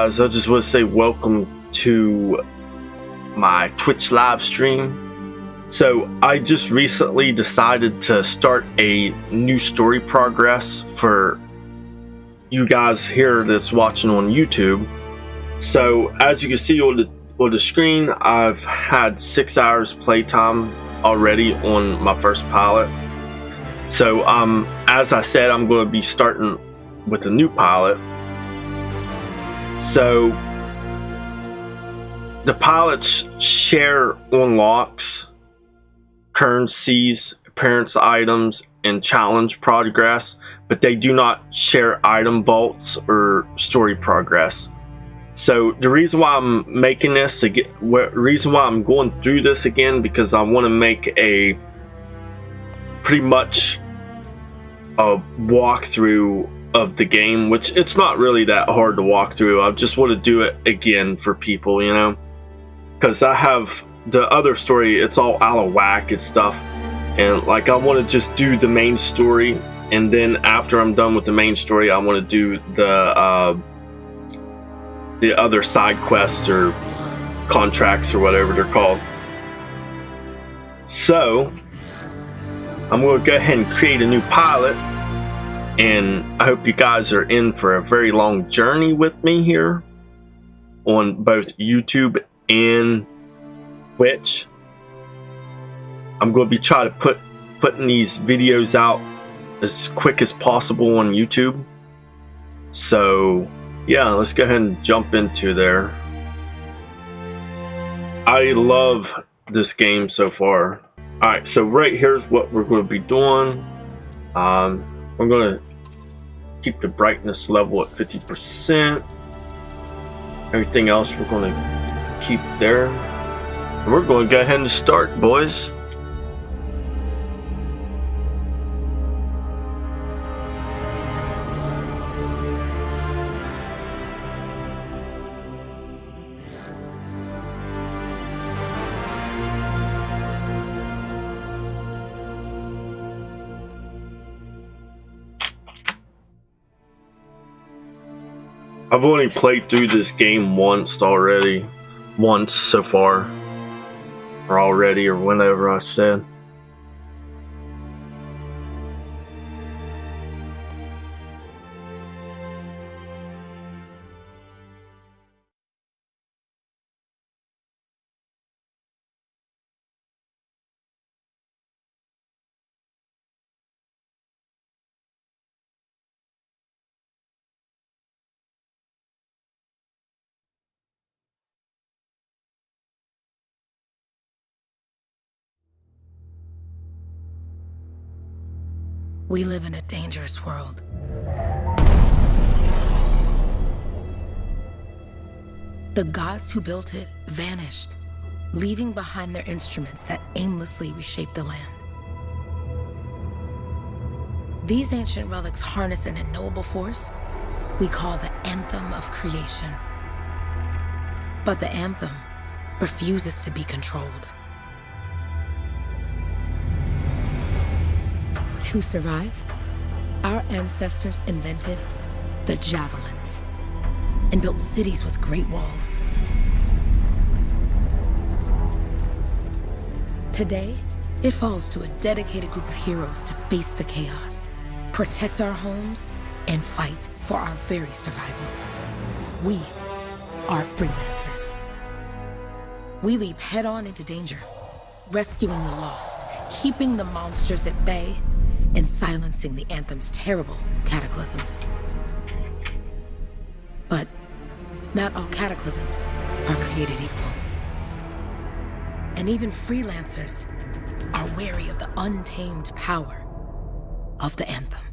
guys, I just want to say welcome to my Twitch live stream. So I just recently decided to start a new story progress for you guys here that's watching on YouTube. So as you can see on the screen, I've had 6 hours playtime already on my first pilot. So as I said, I'm going to be starting with a new pilot. So the pilots share unlocks, currencies, appearance items, and challenge progress, but they do not share item vaults or story progress. So the reason why I'm making this again, reason why I'm going through this again, because I want to make a pretty much a walkthrough of the game, which it's not really that hard to walk through. I just want to do it again for people, you know, because I have the other story, it's all out of whack and stuff, and like I want to just do the main story, and then after I'm done with the main story, I want to do the other side quests or contracts or whatever they're called. So I'm going to go ahead and create a new pilot, and I hope you guys are in for a very long journey with me here on both YouTube and Twitch. I'm going to be trying to putting these videos out as quick as possible on YouTube. So yeah, let's go ahead and jump into there. I love this game so far. Alright, so right here's what we're going to be doing. I'm going to keep the brightness level at 50%. Everything else we're going to keep there. And we're going to go ahead and start, boys. I've only played through this game once so far, or whenever I said. We live in a dangerous world. The gods who built it vanished, leaving behind their instruments that aimlessly reshape the land. These ancient relics harness an unknowable force we call the Anthem of creation. But the Anthem refuses to be controlled. To survive, our ancestors invented the javelins and built cities with great walls. Today, it falls to a dedicated group of heroes to face the chaos, protect our homes, and fight for our very survival. We are Freelancers. We leap head-on into danger, rescuing the lost, keeping the monsters at bay, and silencing the Anthem's terrible cataclysms. But not all cataclysms are created equal. And even Freelancers are wary of the untamed power of the Anthem.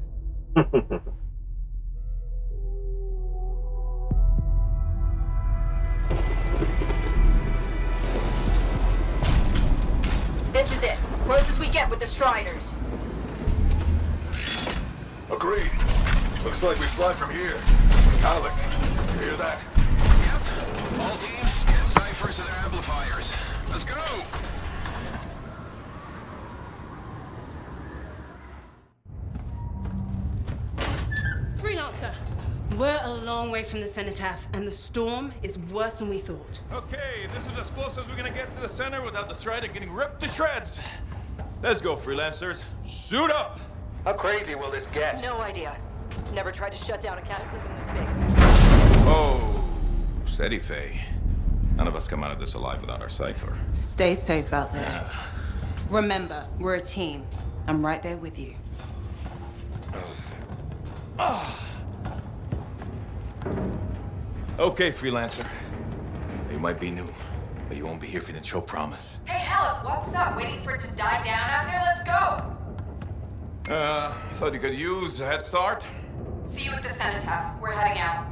This is it. Close as we get with the Striders. Agreed. Looks like we fly from here. Alec, you hear that? Yep. All teams, get ciphers to their amplifiers. Let's go! Freelancer, We're a long way from the cenotaph, and the storm is worse than we thought. Okay, this is as close as we're gonna get to the center without the Strider getting ripped to shreds. Let's go, Freelancers. Suit up! How crazy will this get? No idea. Never tried to shut down a cataclysm this big. Oh, steady, Faye. None of us come out of this alive without our cipher. Stay safe out there. Remember, we're a team. I'm right there with you. Okay, Freelancer. You might be new, but you won't be here for the show promise. Hey, Halleck, what's up? Waiting for it to die down out there? Let's go! Thought you could use a head start. See you at the cenotaph. We're heading out.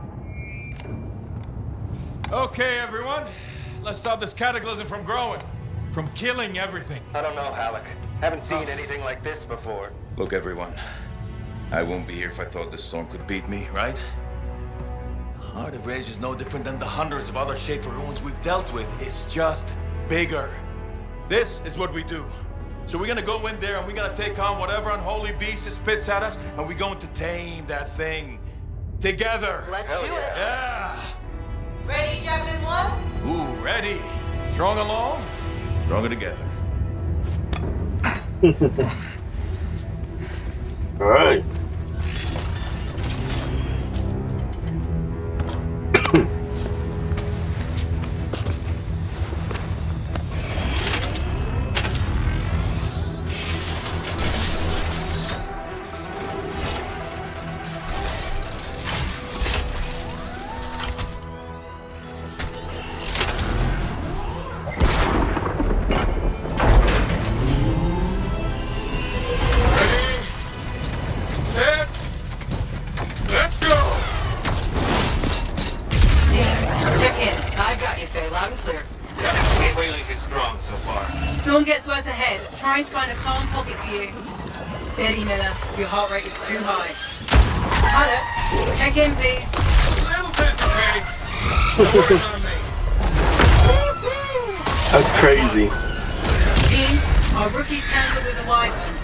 Okay, everyone. Let's stop this cataclysm from growing. From killing everything. I don't know, Halleck. Haven't seen anything like this before. Look, everyone. I won't be here if I thought this storm could beat me, right? Heart of Rage is no different than the hundreds of other Shaper ruins we've dealt with. It's just bigger. This is what we do. So we're gonna go in there and we're gonna take on whatever unholy beast it spits at us, and we're going to tame that thing. Together. Let's do it. Yeah. Ready, Javelin 1? Ooh, ready. Strong alone, stronger together. All right. Storm gets worse ahead. Trying to find a calm pocket for you. Steady, Miller. Your heart rate is too high. Halleck, check in, please. That's crazy. Team, our rookies handled with a wyvern.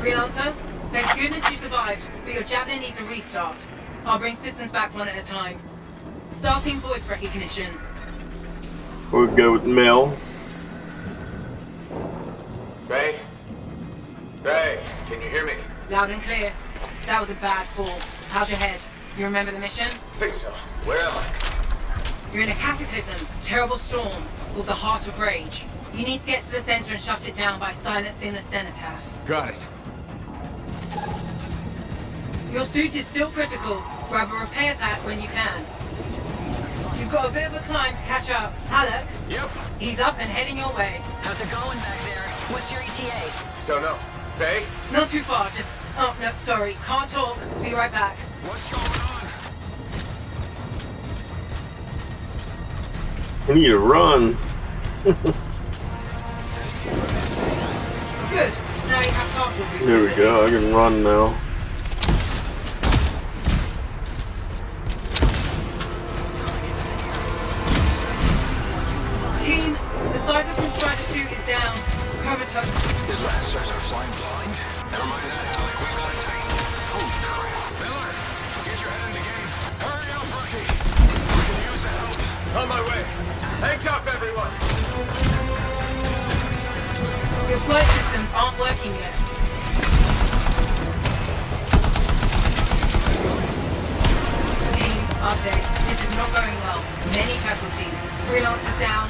Freelancer, thank goodness you survived, but your javelin needs a restart. I'll bring systems back one at a time. Starting voice recognition. We'll go with Mel. Faye? Faye, can you hear me? Loud and clear. That was a bad fall. How's your head? You remember the mission? Think so. Where am I? You're in a cataclysm, terrible storm, called the Heart of Rage. You need to get to the center and shut it down by silencing the cenotaph. Got it. Your suit is still critical. Grab a repair pack when you can. You've got a bit of a climb to catch up. Halleck? Yep. He's up and heading your way. How's it going back there? What's your ETA? Don't know. Faye? Not too far, just... Oh, no, sorry. Can't talk. Be right back. What's going on? I need to run. Good. Now you have partial boosters. There we go. I can run now. Team, the Cypher from Strider 2 is down. Comatose. His lancers are flying blind. Never mind that, Halleck. We got it tight. Holy crap. Miller, get your head in the game. Hurry up, rookie. We can use the help. On my way. Hang tough, everyone. Your flight systems aren't working yet. Team, update. This is not going well. Many casualties. Freelancers down.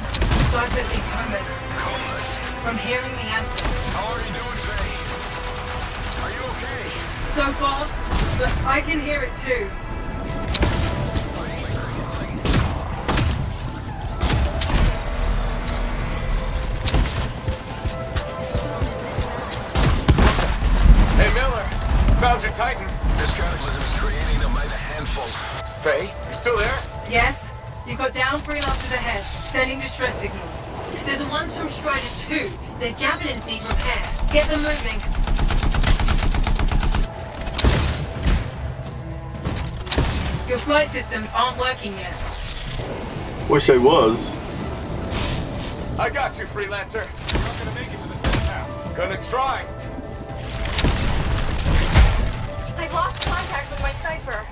Cyphers in comas. Comas? From hearing the anthem. How are you doing, Faye? Are you okay? So far, but I can hear it too. Hey, Miller. Found your Titan. This cataclysm is creating them by the handful. Faye, you still there? Yes? You got down Freelancers ahead, sending distress signals. They're the ones from Strider 2. Their javelins need repair. Get them moving. Your flight systems aren't working yet. Wish I was. I got you, Freelancer. You're not gonna make it to the center now. Gonna try. I've lost contact with my cipher.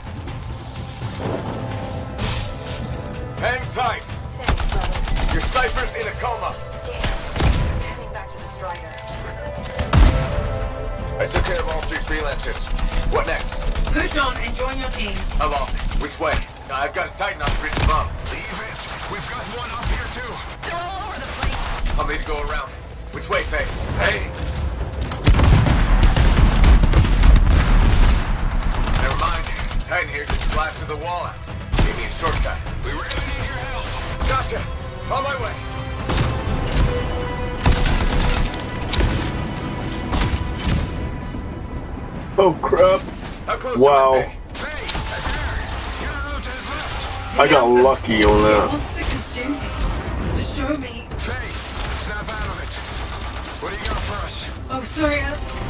Hang tight. Thanks, brother. Your cipher's in a coma. Damn. Heading back to the Strider. I took care of all 3 Freelancers. What next? Push on and join your team. Along. Which way? I've got to tighten on the bridge above. Leave it. We've got one up here, too. They're all over the place. I'll need to go around. Which way, Faye? Hey! Never mind. Titan here just blasted the wall out. Give me a shortcut. We really need your help. Gotcha! On my way! Oh crap! How close Wow. am I, Faye? Hey, there. Get on to his left. I got lucky on He that. wants to consume me. To show me. Faye, snap out of it. What do you got for us? Oh, sorry.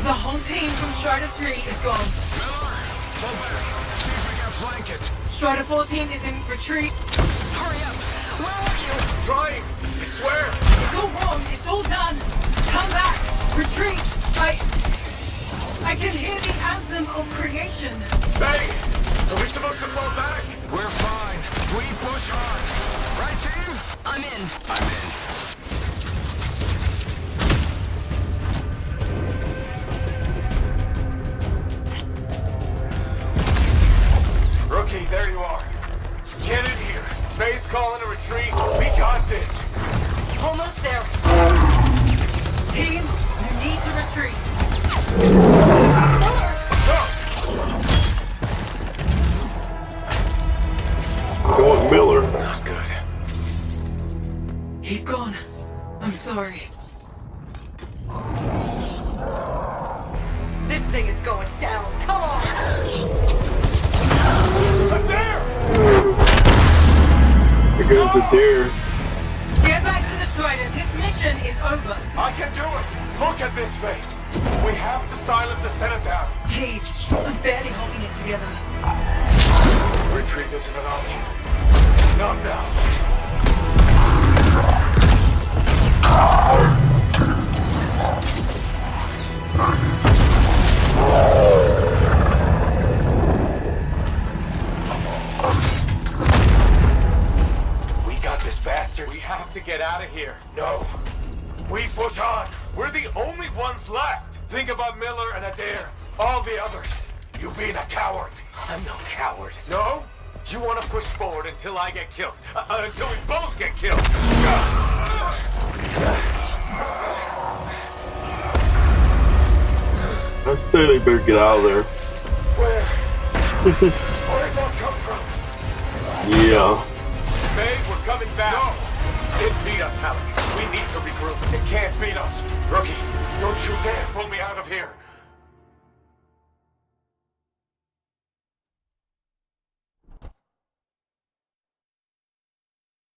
The whole team from Strider 3 is gone. Miller, pull back. See if we can flank it. Strider 14 is in retreat. Hurry up. Where are you? Trying! I swear! It's all wrong. It's all done. Come back. Retreat. I can hear the anthem of creation. Hey! Are we supposed to fall back? We're fine. We push hard. Right, team? I'm in. I'm in. Rookie, there you are. Get in here. Faye's calling a retreat. We got this. Almost there. Team, you need to retreat. Go on, Miller. Not good. He's gone. I'm sorry. This thing is going down. Come on. I'm there! Here goes a deer. Get back to the Strider. This mission is over. I can do it! Look at this, Faye! We have to silence the cenotaph! Please, I'm barely holding it together. Retreat isn't an option. Not now. We got this bastard. We have to get out of here. No. We push on. We're the only ones left. Think about Miller and Adair. All the others. You being a coward. I'm no coward. No? You want to push forward until I get killed. Until we both get killed. I say they better get out of there. Where? Where'd that come from? Yeah. Faye, we're coming back. No! It beat us, Halleck. We need to regroup. It can't beat us. Rookie, don't you dare pull me out of here.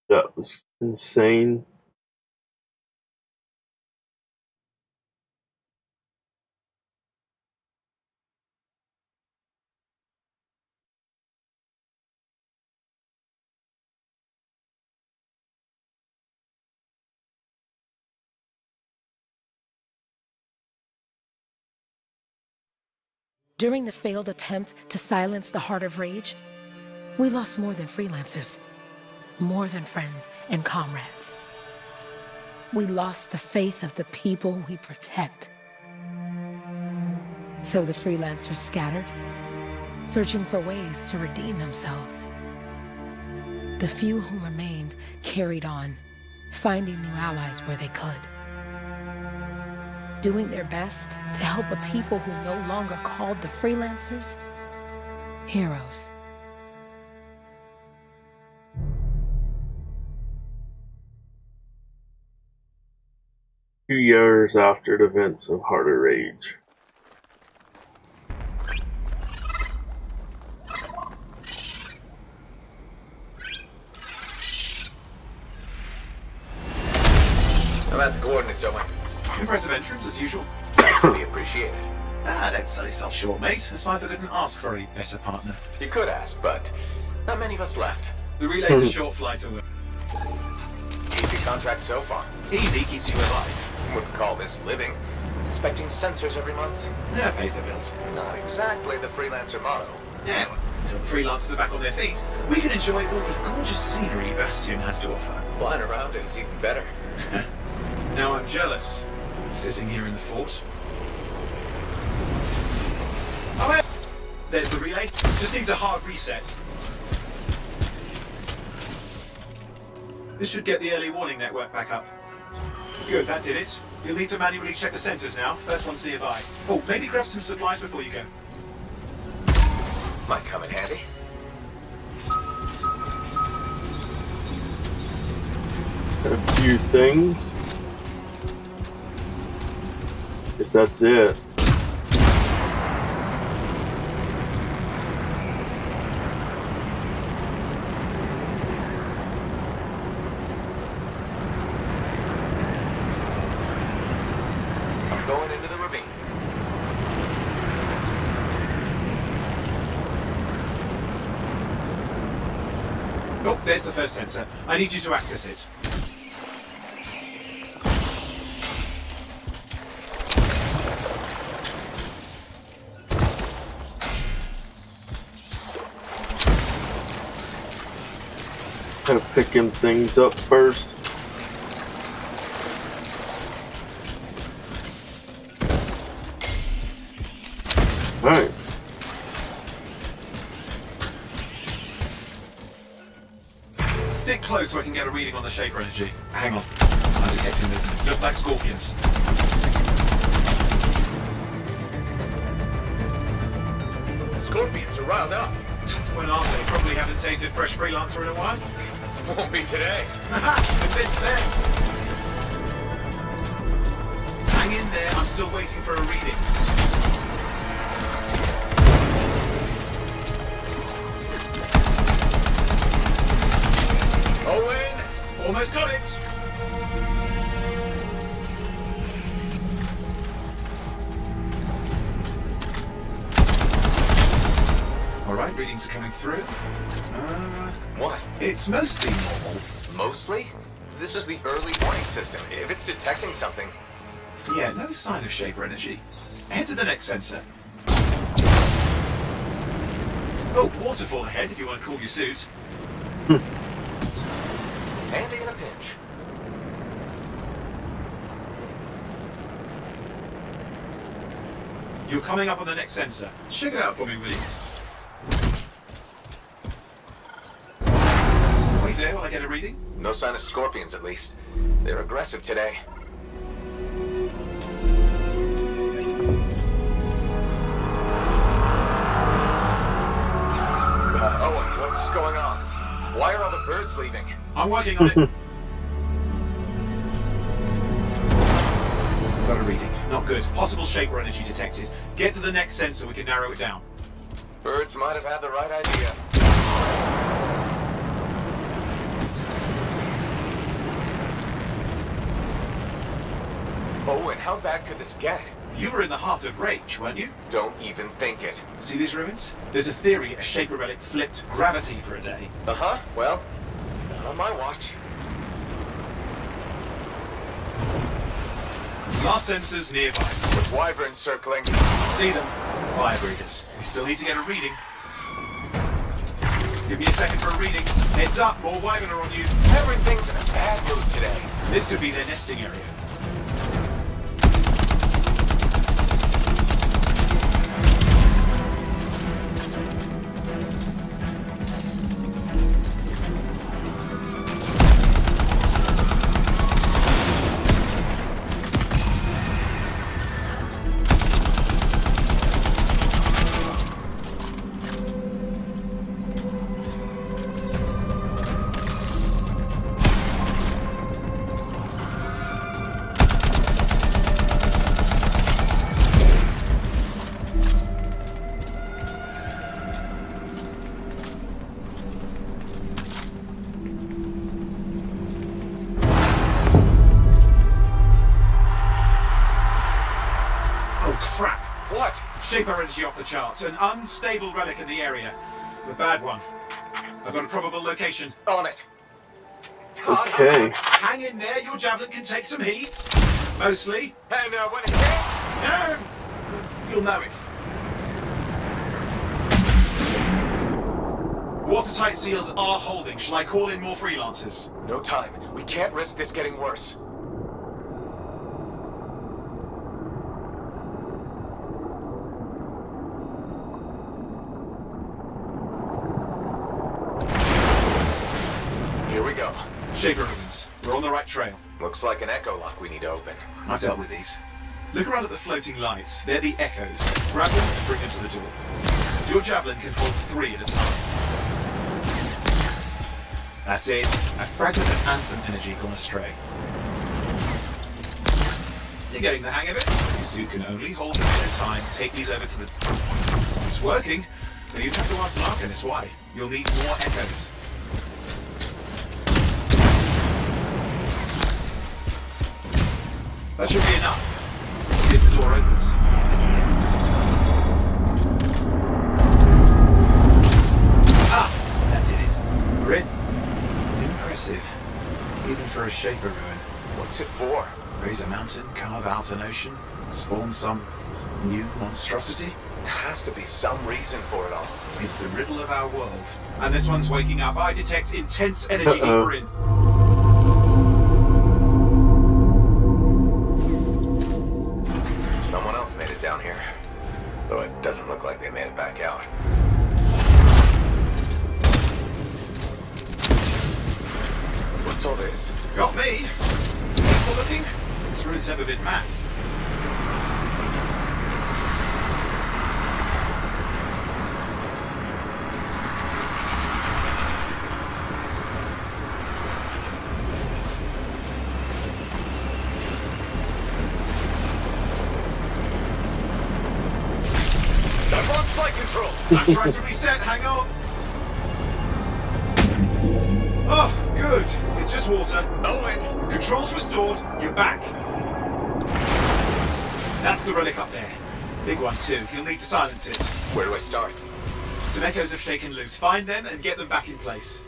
That was insane. During the failed attempt to silence the Heart of Rage, we lost more than freelancers, more than friends and comrades. We lost the faith of the people we protect. So the freelancers scattered, searching for ways to redeem themselves. The few who remained carried on, finding new allies where they could. Doing their best to help a people who no longer called the freelancers heroes. Two years after the events of Heart of Rage. I'm at the coordinates, Owen. Impressive entrance as usual. Thanks to be appreciated. Don't sell yourself short, mate. Cypher couldn't ask for a better partner. You could ask, but not many of us left. The relay's a short flight away. Easy contract so far. Easy keeps you alive. Wouldn't call this living. Inspecting sensors every month? Yeah, pays the bills. Not exactly the freelancer motto. Yeah, well, until the freelancers are back on their feet, we can enjoy all the gorgeous scenery Bastion has to offer. Flying around it is even better. Now I'm jealous, sitting here in the fort. Oh, hey! There's the relay. Just needs a hard reset. This should get the early warning network back up. Good, that did it. You'll need to manually check the sensors now. First one's nearby. Oh, maybe grab some supplies before you go. Might come in handy. A few things. Guess that's it. I'm going into the ravine. Oh, there's the first sensor. I need you to access it. Kind of picking things up first. Alright. Stick close so I can get a reading on the shaper energy. Hang on. I'm detecting movement. Looks like scorpions. Scorpions are riled up. When aren't they? Probably haven't tasted fresh freelancer in a while. Won't be today. Haha! Convinced them. Hang in there. I'm still waiting for a reading. Owen! Almost got it. Alright, readings are coming through. What? It's mostly normal. Mostly? This is the early warning system. If it's detecting something... Yeah, no sign of shaper energy. Head to the next sensor. Oh, waterfall ahead if you want to cool your suit. Handy in a pinch. You're coming up on the next sensor. Check it out for me, will you? Wait there while I get a reading. No sign of scorpions, at least. They're aggressive today. Owen, what's going on? Why are all the birds leaving? I'm working on it. Got a reading. Not good. Possible shaper energy detected. Get to the next sensor, we can narrow it down. Birds might have had the right idea. Owen, how bad could this get? You were in the heart of rage, weren't you? Don't even think it. See these ruins? There's a theory a shaper relic flipped gravity for a day. Uh-huh. Well, not on my watch. Last sensor's nearby. With wyverns circling. See them. Fire breeders. We still need to get a reading. Give me a second for a reading. Heads up, more wyvern are on you. Everything's in a bad mood today. This could be their nesting area. Crap! What? Shaper energy off the charts. An unstable relic in the area. The bad one. I've got a probable location. On it. Okay. Hang in there, your javelin can take some heat. Mostly. And when it can't, You'll know it. Watertight seals are holding. Shall I call in more freelancers? no time. We can't risk this getting worse. Here we go. Shaper ruins. We're on the right trail. Looks like an echo lock we need to open. I've dealt with these. Look around at the floating lights. They're the echoes. Grab them and bring them to the door. Your javelin can hold 3 at a time. That's it. A fragment of Anthem energy gone astray. You're getting the hang of it. Your suit can only hold them at a time. Take these over to the... It's working. But you'd have to ask an Arcanist why. You'll need more echoes. That should be enough. See if the door opens. Ah! That did it. We're in. Impressive. Even for a Shaper ruin. What's it for? Raise a mountain, carve out an ocean, spawn some new monstrosity? There has to be some reason for it all. It's the riddle of our world. And this one's waking up. I detect intense energy deeper in. Someone else made it down here. Though it doesn't look like they made it back out. What's all this? Got me! Painful looking? This ruin's never been mapped. I've lost flight control! I'm trying to reset, hang on! Oh, good. It's just water. Owen! Controls restored. You're back. That's the relic up there. Big one too. You'll need to silence it. Where do I start? Some echoes have shaken loose. Find them and get them back in place.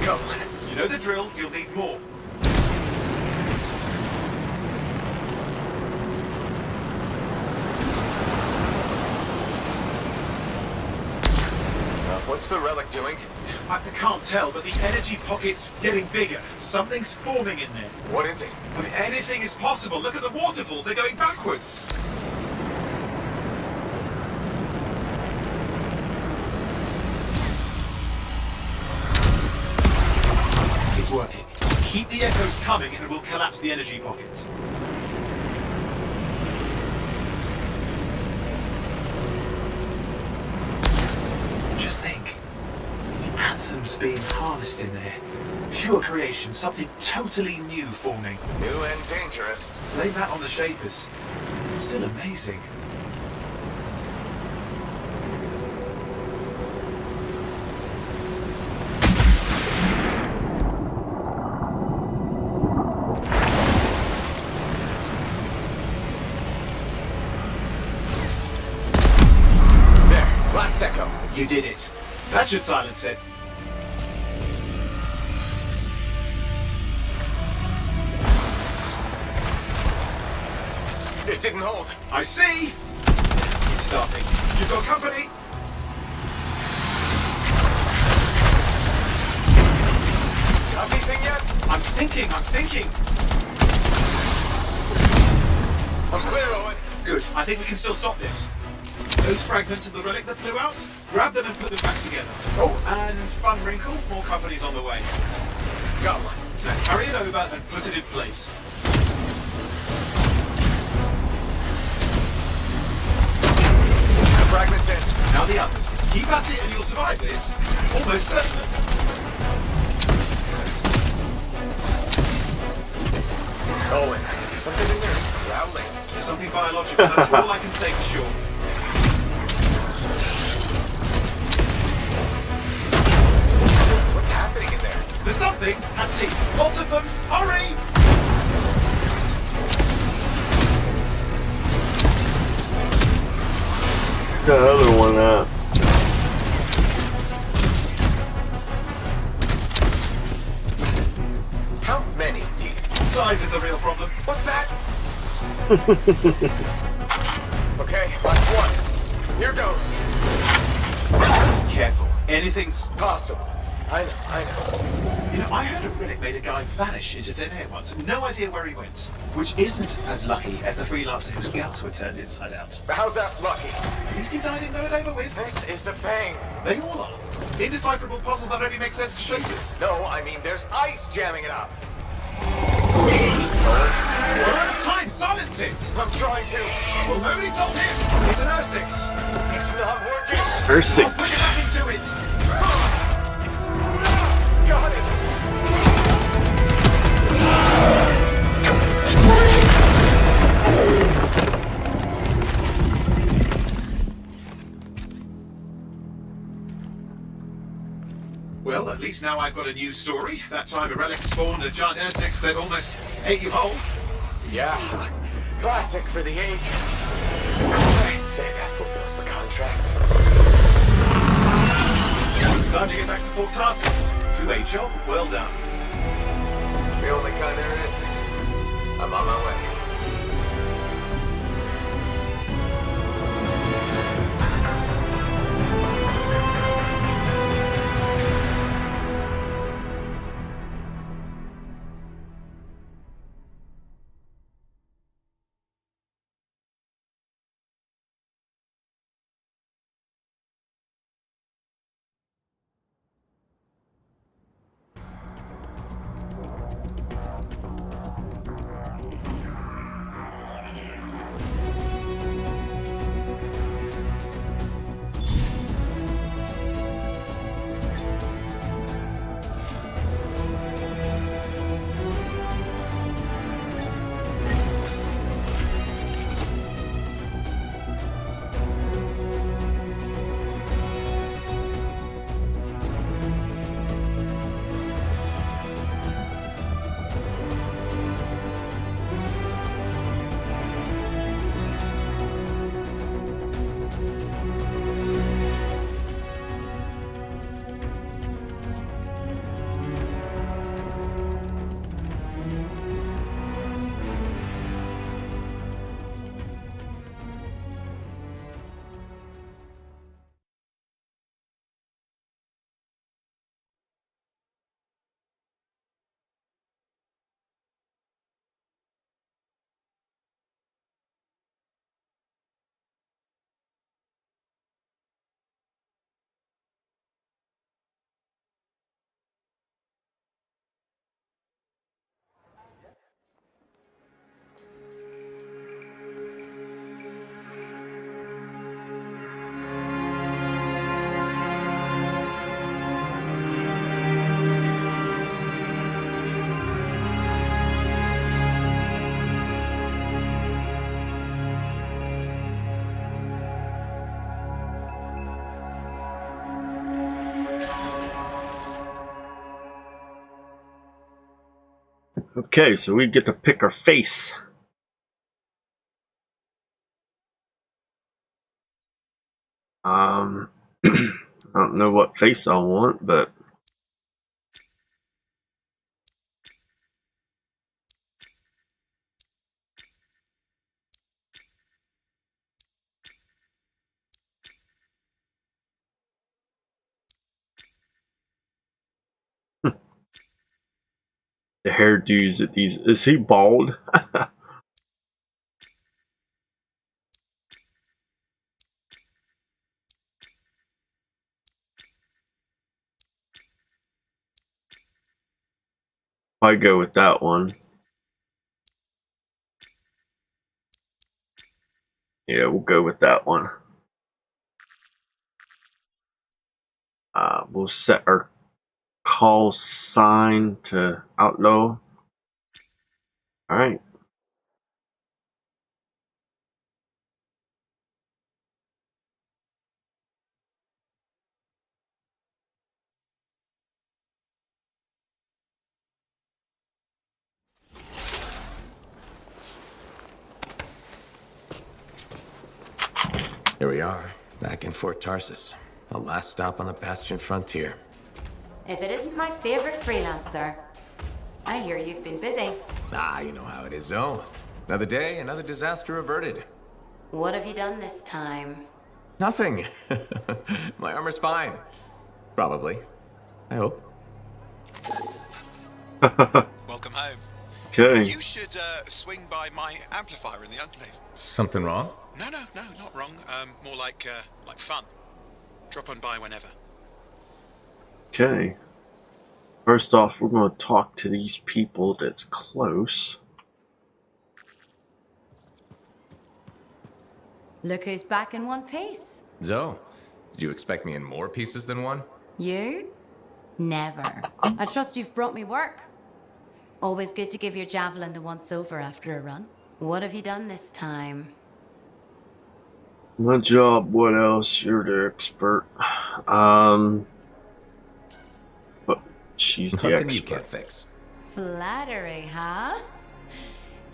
Go! You know the drill. You'll need more. What's the relic doing? I can't tell, but the energy pocket's getting bigger. Something's forming in there. What is it? I mean, anything is possible. Look at the waterfalls. They're going backwards. It's working. Keep the echoes coming and we'll collapse the energy pocket. Just think. The Anthem's being harnessed in there. Pure creation, something totally new forming. New and dangerous. Blame that on the Shapers. It's still amazing. There, last echo. You did it. That should silence it. It didn't hold. I see! It's starting. You've got company! Got anything yet? I'm thinking! I'm clear, Owen. Good. I think we can still stop this. Those fragments of the relic that blew out, grab them and put them back together. Oh, and fun wrinkle, more company's on the way. Got one. Now carry it over and put it in place. The fragment's in. Now the others. Keep at it and you'll survive this. Almost certainly. Owen, something in there is growling. There's something biological, that's all I can say for sure. What's happening in there? There's something has teeth. Lots of them. Hurry! The other one at? How many teeth? Size is the real problem. What's that? Okay, last one. Here goes. Careful. Anything's Possible. I know. You know, I heard a relic made a guy vanish into thin air once. No idea where he went. Which isn't as lucky as the freelancer whose guts were turned inside out. But how's that lucky? At least he died and got it over with. This is a thing. They all are. Indecipherable puzzles that only make sense to shapers. No, I mean there's ice jamming it up. We're out of time. Silence it. I'm trying to. Well, nobody told him. It's an R6. It's not working. R6. Put it back into it. Got it. Well, at least now I've got a new story. That time a relic spawned a giant R6 that almost ate you whole. Yeah. Classic for the ages. I'd say that fulfills the contract. Time to get back to Fort Tarsus. 2A job, well done. The only kind there is. I'm on my way. Okay, so we get to pick our face. I don't know what face I want, but the hairdos at these. Is he bald? I go with that one. Yeah, we'll go with that one. We'll set our call sign to outlaw. All right. Here we are. Back in Fort Tarsus. The last stop on the Bastion frontier. If it isn't my favorite freelancer. I hear you've been busy. Ah, you know how it is, Zoe. Another day, another disaster averted. What have you done this time? Nothing. My armor's fine. Probably. I hope. Welcome home. Okay. You should swing by my amplifier in the Enclave. Something wrong? No, not wrong. More like fun. Drop on by whenever. Okay. First off, we're going to talk to these people that's close. Look who's back in one piece. Zoe, did you expect me in more pieces than one? You? Never. I trust you've brought me work. Always good to give your javelin the once over after a run. What have you done this time? My job, what else? You're the expert. But she's the Nothing expert. you can't fix. Flattery, huh?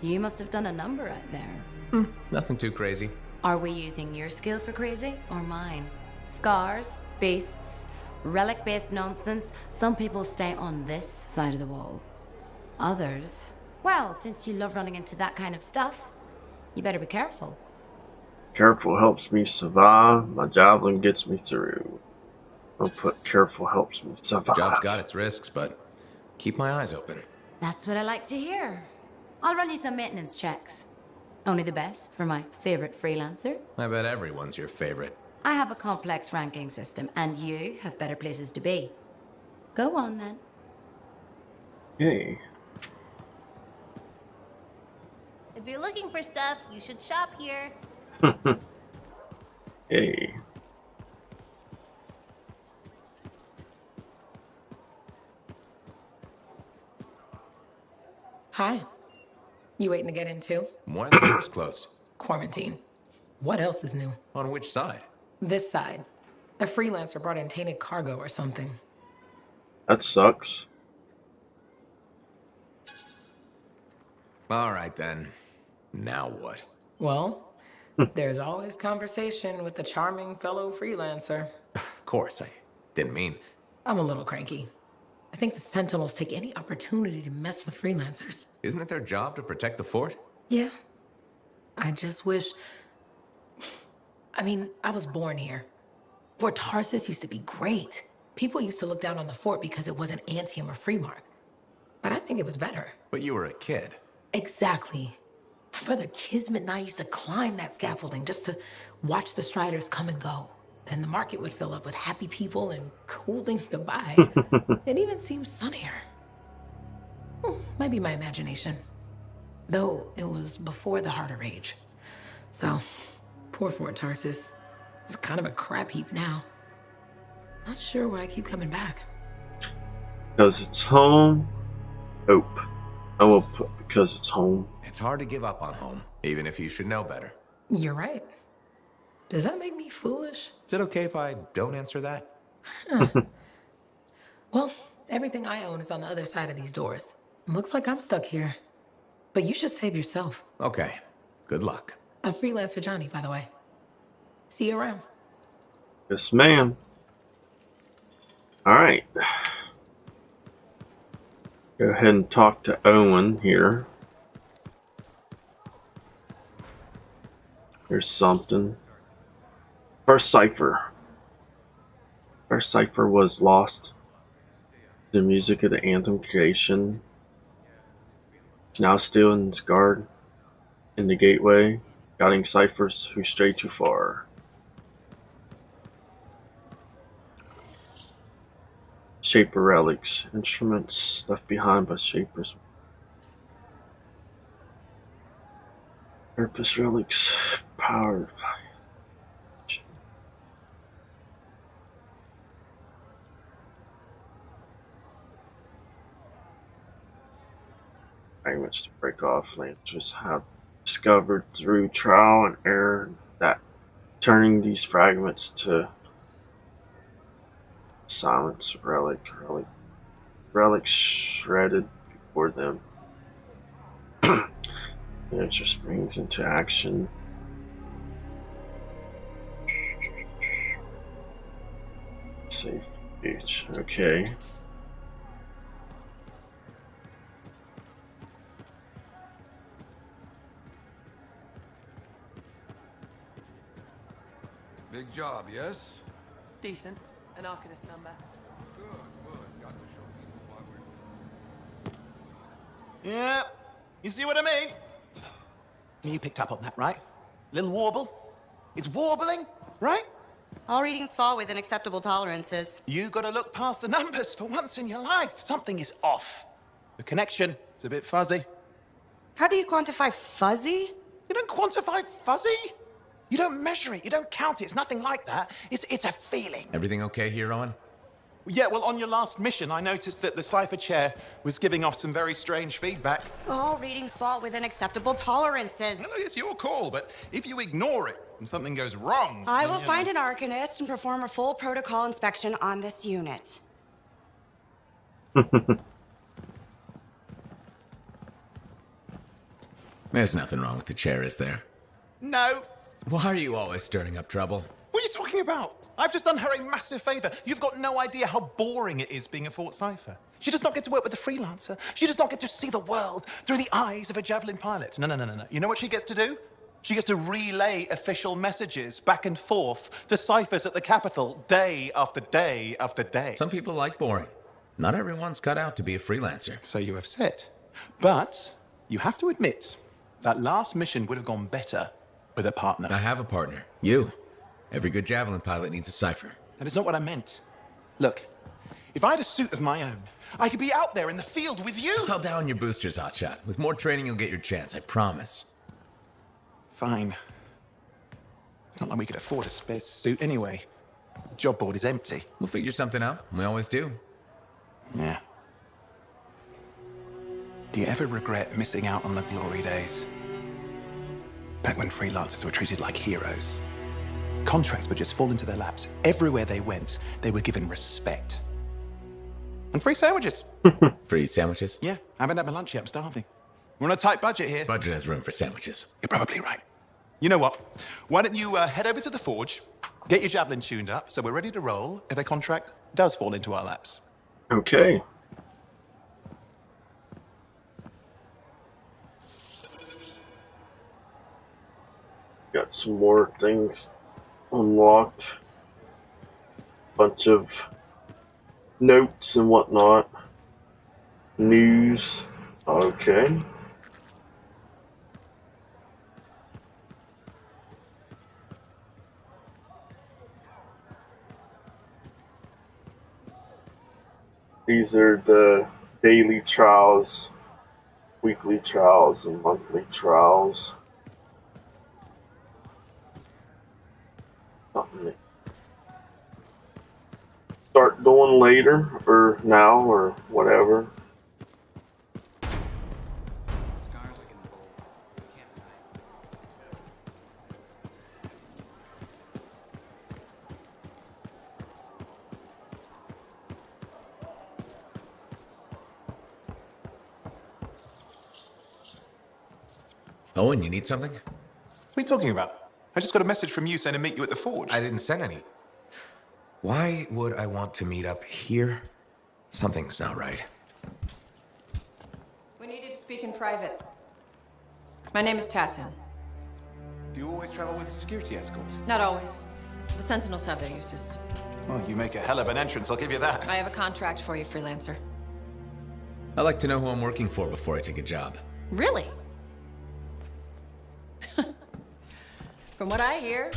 You must have done a number out there. Nothing too crazy. Are we using your skill for crazy or mine? Scars, beasts, relic-based nonsense. Some people stay on this side of the wall. Others, well, since you love running into that kind of stuff, you better be careful. Careful helps me survive. My javelin gets me through. I'll put careful helps me survive. The job's got its risks, but keep my eyes open. That's what I like to hear. I'll run you some maintenance checks. Only the best for my favorite freelancer. I bet everyone's your favorite. I have a complex ranking system, and you have better places to be. Go on, then. Hey. If you're looking for stuff, you should shop here. Hey. Hi. You waiting to get in too? Why are the doors closed? Quarantine. What else is new? On which side? This side. A freelancer brought in tainted cargo or something. That sucks. All right, then. Now what? Well, there's always conversation with the charming fellow freelancer. Of course, I didn't mean... I'm a little cranky. I think the Sentinels take any opportunity to mess with freelancers. Isn't it their job to protect the fort? Yeah. I just wish... I mean, I was born here. Fort Tarsus used to be great. People used to look down on the fort because it wasn't Anthem or Freemark. But I think it was better. But you were a kid. Exactly. My brother Kismet and I used to climb that scaffolding just to watch the striders come and go. Then the market would fill up with happy people and cool things to buy. It even seems sunnier. Might be my imagination. Though it was before the Harder Age. So, poor Fort Tarsus. It's kind of a crap heap now. Not sure why I keep coming back. Because it's home. Hope. I will put because it's home. It's hard to give up on home, even if you should know better. You're right. Does that make me foolish? Is it okay if I don't answer that? Well, everything I own is on the other side of these doors. Looks like I'm stuck here. But you should save yourself. Okay. Good luck. I'm Freelancer Johnny, by the way. See you around. Yes, ma'am. Alright. Go ahead and talk to Owen here. Here's something. First cipher. First cipher was lost. The music of the Anthem creation. It's now still in its guard. In the gateway, guiding ciphers who stray too far. Shaper relics. Instruments left behind by shapers. Purpose relics powered by fragments to break off. Freelancers have discovered through trial and error that turning these fragments to silence relics shredded before them. Nature springs into action. Safe beach. Okay. Big job, yes? Decent. An Arcanist number. Good. Got to show people why we're... Yeah, you see what I mean? You picked up on that, right? Little warble? It's warbling, right? All readings fall within acceptable tolerances. You gotta look past the numbers for once in your life. Something is off. The connection is a bit fuzzy. How do you quantify fuzzy? You don't quantify fuzzy? You don't measure it, you don't count it, it's nothing like that. It's a feeling. Everything okay here, Owen? Yeah, well, on your last mission, I noticed that the Cypher Chair was giving off some very strange feedback. All readings fall within acceptable tolerances. Well, it's your call, but if you ignore it and something goes wrong... I will find an Arcanist and perform a full protocol inspection on this unit. There's nothing wrong with the chair, is there? No. Why are you always stirring up trouble? What are you talking about? I've just done her a massive favor. You've got no idea how boring it is being a Fort Cypher. She does not get to work with a freelancer. She does not get to see the world through the eyes of a javelin pilot. No. You know what she gets to do? She gets to relay official messages back and forth to ciphers at the capital day after day after day. Some people like boring. Not everyone's cut out to be a freelancer. So you have said. But you have to admit, that last mission would have gone better with a partner. I have a partner. You. Every good javelin pilot needs a cipher. That is not what I meant. Look, if I had a suit of my own, I could be out there in the field with you. Hell down your boosters, hotshot. With more training, you'll get your chance, I promise. Fine. It's not like we could afford a spare suit anyway. The job board is empty. We'll figure something out. We always do. Yeah. Do you ever regret missing out on the glory days? Back when freelancers were treated like heroes. Contracts would just fall into their laps. Everywhere they went, they were given respect. And free sandwiches. Free sandwiches? Yeah, I haven't had my lunch yet. I'm starving. We're on a tight budget here. Budget has room for sandwiches. You're probably right. You know what? Why don't you head over to the forge, get your javelin tuned up, so we're ready to roll if a contract does fall into our laps. Okay. Got some more things unlocked. Bunch of notes and whatnot. News. Okay. These are the daily trials, weekly trials, and monthly trials. Something start doing later, or now, or whatever. Owen, you need something? What are you talking about? I just got a message from you saying to meet you at the forge. I didn't send any. Why would I want to meet up here? Something's not right. We needed to speak in private. My name is Tassin. Do you always travel with a security escort? Not always. The Sentinels have their uses. Well, you make a hell of an entrance, I'll give you that. I have a contract for you, freelancer. I like to know who I'm working for before I take a job. Really? From what I hear,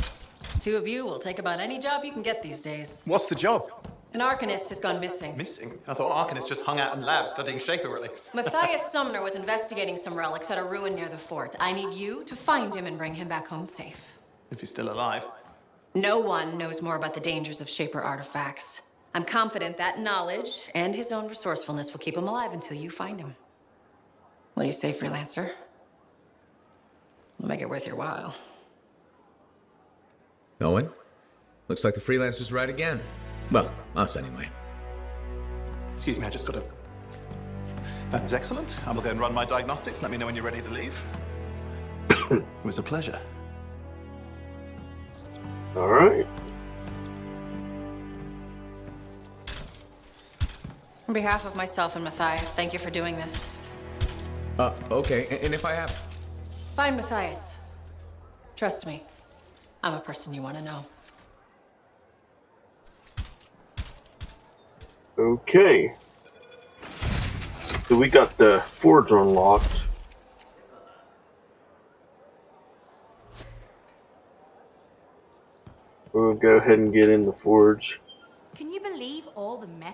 two of you will take about any job you can get these days. What's the job? An Arcanist has gone missing. Missing? I thought Arcanists just hung out in labs studying Shaper relics. Matthias Sumner was investigating some relics at a ruin near the fort. I need you to find him and bring him back home safe. If he's still alive. No one knows more about the dangers of Shaper artifacts. I'm confident that knowledge and his own resourcefulness will keep him alive until you find him. What do you say, freelancer? We'll make it worth your while. Owen? Looks like the freelancer's right again. Well, us anyway. Excuse me, I just got a... That was excellent. I will go and run my diagnostics. Let me know when you're ready to leave. It was a pleasure. All right. On behalf of myself and Matthias, thank you for doing this. Okay, and if I have... Find Matthias. Trust me, I'm a person you want to know. Okay. So we got the forge unlocked. We'll go ahead and get in the forge. Can you believe all the mess?